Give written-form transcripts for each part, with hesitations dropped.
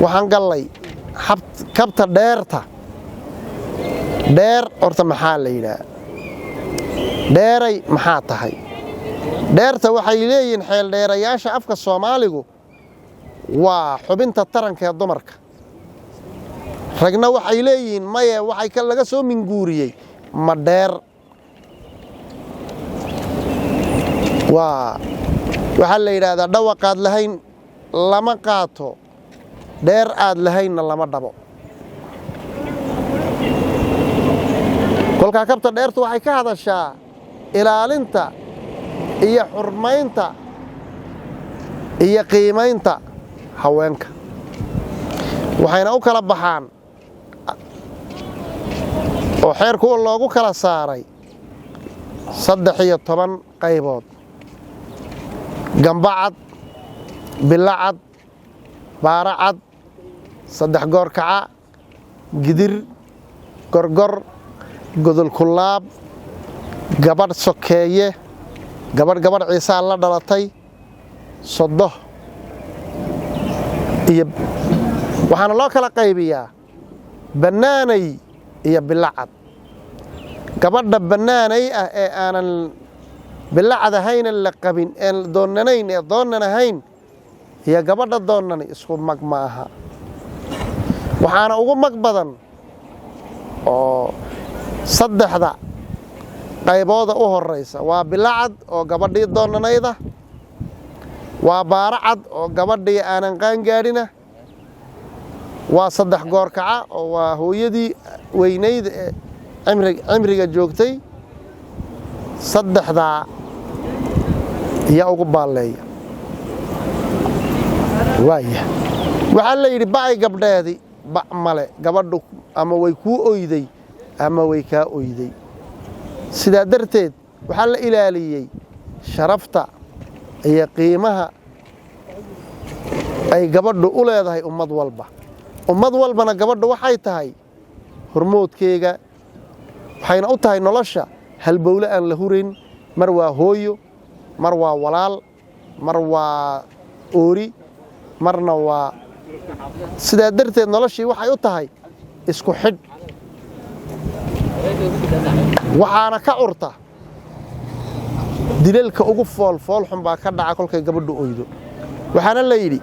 waxaan gallay kabta dheerta dheer horta maxaa la yidhaah dheeray maxaa tahay dheerta waxay leeyihiin xeel dheerayaasha afka Soomaaligu waa xubinta taranka ee dumarka ragna waxay leeyihiin maya waxay laga soo minguuriyay ma dheer waxa la yiraahdaa dhawaqaad lahayn lama qaato dheer aad lahaynna lama dhabo kolka kabta dheertu waxay ka hadashaa ilaalinta iyo xurmaynta iyo qiimaynta haweenka waxayna u kala baxaan oo xeerku loogu kala saaray 13 qaybood gambacad bilacad baaracad saddex goor kaca gidir gorgor godol kulaab gabadh sokeeye gabadh ciisa la dhalatay sodo iyo waxaana loo kala qaybiyaa banaanay iyo bilacad gabadha banaanay ah ee aanan bilacad ahayn la qabin ee doonanayn ee doonanahayn iyo gabadha doonani isku mag ma aha waxaana ugu mag badan oo saddexda qaybooda u horeysa waa bilacad oo gabadhii doonanayda waa baaracad oo gabadhii aanan qaan gaadhina waa saddex goor kaca oo waa hooyadii weynayd ee cimriga joogtay saddexda ya ugu baaleeya waxa la yiri baay gabdheedi ba male gabadhu ama way ku oyday ama way ka oyday sida darteed waxa la ilaaliyay sharafta iyo qiimaha ay gabadhu u leedahay ummad walbana gabadhu waxay tahay hormoodkeega waxayna u tahay nolosha halbowle aan la hurin mar waa hooyo mar waa walaal mar waa oori marna waa sida darteed noloshii waxay u tahay isku xid waxaana ka urta dilalka ugu fool xun baa ka dhaca kolkay gabadhu oydo waxaana la yiri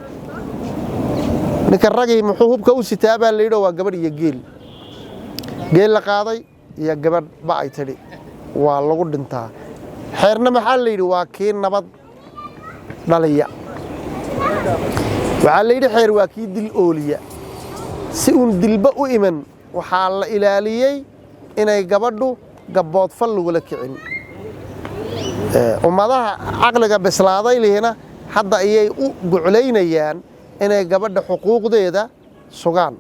ninka ragay muxuu hubka u sitaabaa la yiri waa gabadh iyo geel la qaaday iyo gabadh ba ay tiri waa lagu dhintaa xeerna maxaa la yiri waa kii nabad dhaliya waxa la yiri xeer waa kii dil ooliya si uun dilba u iman waxaa la ilaaliyay inay gabadhu gabood fal lagu la kicin ummadaha aqliga bislaaday leena hadda ayay u gucleynayaan inay gabadha xuquuqdeeda sugaan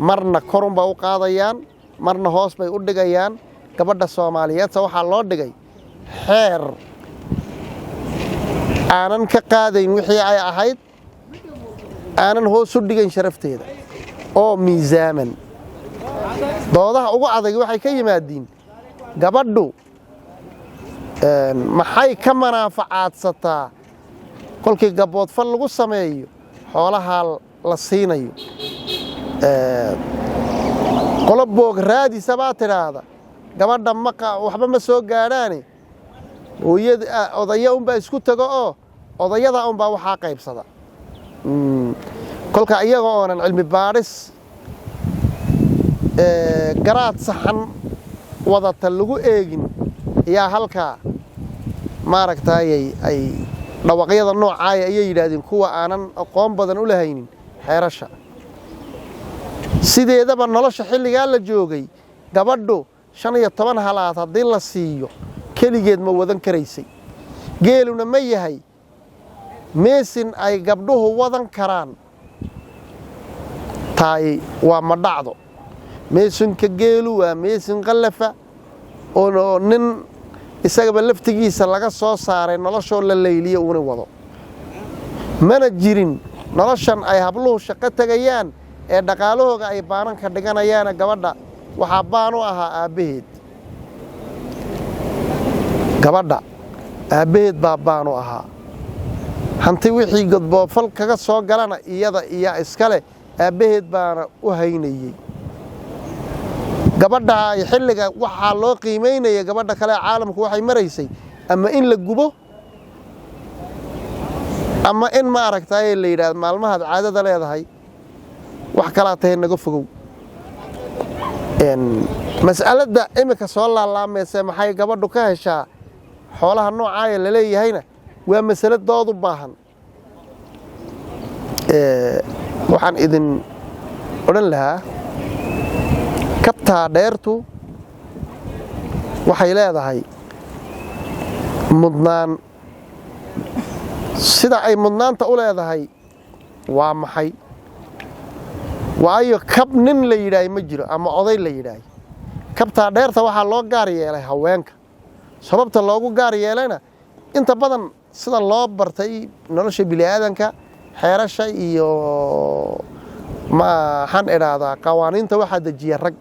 marna korun ba u qaadayaan marna hoos bay u dhigayaan gabadha Soomaaliyeed waxa loo dhigay xeer aanan ka qaadayn wixii ay ahayd aanan hoos u dhigan sharafteeda oo miisaaman doodaha ugu adag waxay ka yimaadeen gabadhu maxay ka manaafacaadsataa kolkii gabood fal lagu sameeyo xoolaha la siinayo qoloboog raadisa baa tiraada gabadha waxba ma soo gaadhaani odaya un baa isku tago oo odayada un baa waxa qaybsada kolka iyaga oonan cilmi baaris garaad saxan wadata lagu eegin yaa halka maaragtay ay dhawaqyada noocaay ay yiraahdeen kuwa aanan aqoon badan u lahaynin xeerasha sideedaba nolosha xilliga la joogay gabadhu 15 halaad hadii la siiyo kaligeed ma wadan karaysay geeluna ma yahay meesin ay gabdhuhu wadan karaan taay waa ma dhacdo meesinka geelu waa meesin qallafa oo nin isaga laftigiisa laga soo saaray nolosho la leeyliyo uuna wado mana jirin noloshan ay habluhu shaqo tagayaan ee dhaqaalahooga ay baanan ka dhiganayaan gabadha waxa baan u ahaa aabaheed gabadha aabaheed baan u ahaa hanti wixii godbo fal kaga soo galana iyada iyo iskale aabbaheed baana u haynayey gabadha xilliga waxaa loo qiimeynaya gabadha kale caalamku waxay maraysay ama in la gubo ama in ma aragtay la yiraahdo maalmaha caadada leedahay wax kala tahay naga fogow mas'alada imika soo laalaamaysa maxay gabadhu ka heshaa xoolaha noocaaya la leeyahayna waa mas'alad dood u baahan waxaan idin oran lahaa kabta dheertu waxay leedahay mudnaan sida ay mudnaanta u leedahay waa maxay waayo kab nin la yiraahdo ma jiro ama oday la yiraahdo kabta dheerta waxa loo gaar yeelay haweenka sababta loogu gaar yeelayna inta badan sida loo bartay nolosha bini'aadanka xeerasha iyo ma han iraada qawaaniinta waxa dajiya rag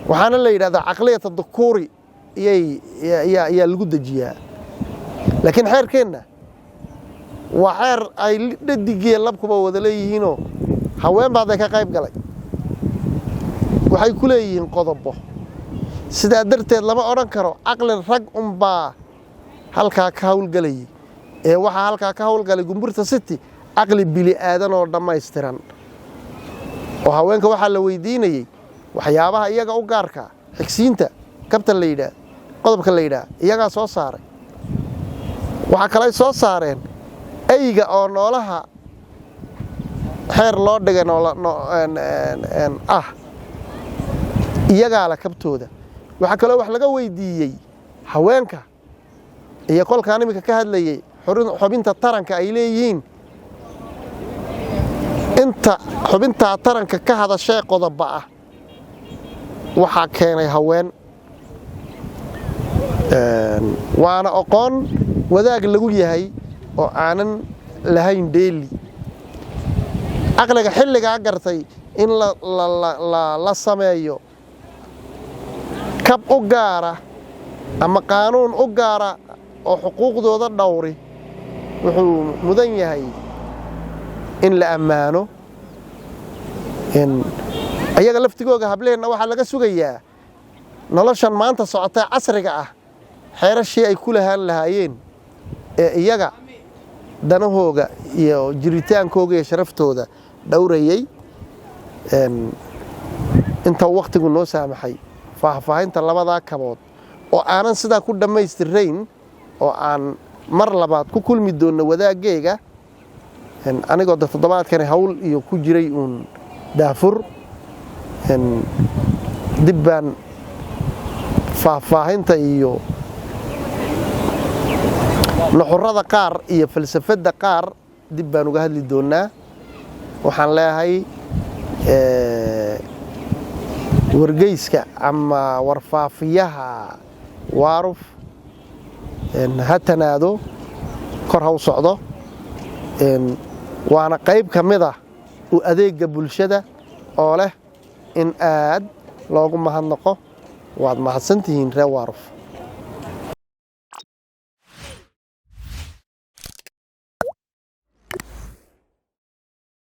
waxaana la yiraahdaa aqliyada dhukuri iyo lagu dajiyaa laakiin xeerkeena waa xeer ay dhadigii labkuba wada leeyihiin haween baad ka qayb galay waxay ku leeyihiin qodobo sida darteed lama oran karo aqli rag baa halka ka hawlgalay waxa halka ka hawlgalay Gumburta City aqli bili aadan oo dhameystiran oo haweenka waxa la weydiinayay waxyaabaha iyaga u gaarka xigsiinta kabta la yiraahdo qodobka la yiraahdo iyaga soo saaray waxa kale soo saareen ayga oo noolaha xeer loo dhigay iyaga la kabtooda waxa kale wax laga weydiiyay haweenka iyo qolkaan imika ka hadlayay xubinta taranka ay leeyihiin inta xubinta taranka ka hadashay qodoba ah waxa keenay haween waana aqoon wadaag lagu yahay oo aanan lahayn deeli aqliga xilliga gartay in la sameeyo kab u gaara ama qaanuun u gaara oo xuquuqdooda dhowri wuxuu mudan yahay in la amaano in ayaga laftigooda hableena waxa laga sugayaa noloshan maanta socota casriga ah xeerashii ay ku lahaayeen iyaga danahooga iyo jiritaankooga iyo sharaftooda dhowrayay inta waqtigu noo saamaxay faahfaahinta labada kabood oo aanan sida ku dhameystirreyn oo aan mar labaad ku kulmi doono wadaagayga anigoo toddobaadkan hawl iyo ku jiray daafur dibban faahfaahinta iyo nuxurada qaar iyo falsafada qaar dib baan uga hadli doonaa waxaan leeyahay wargeyska ama warfaafiyaha waaruf hatanaado kor ha u socdo waana qayb ka mid ah u adeega bulshada oo leh in aad loogu mahadnaqo waad mahadsantihiin reer waaruf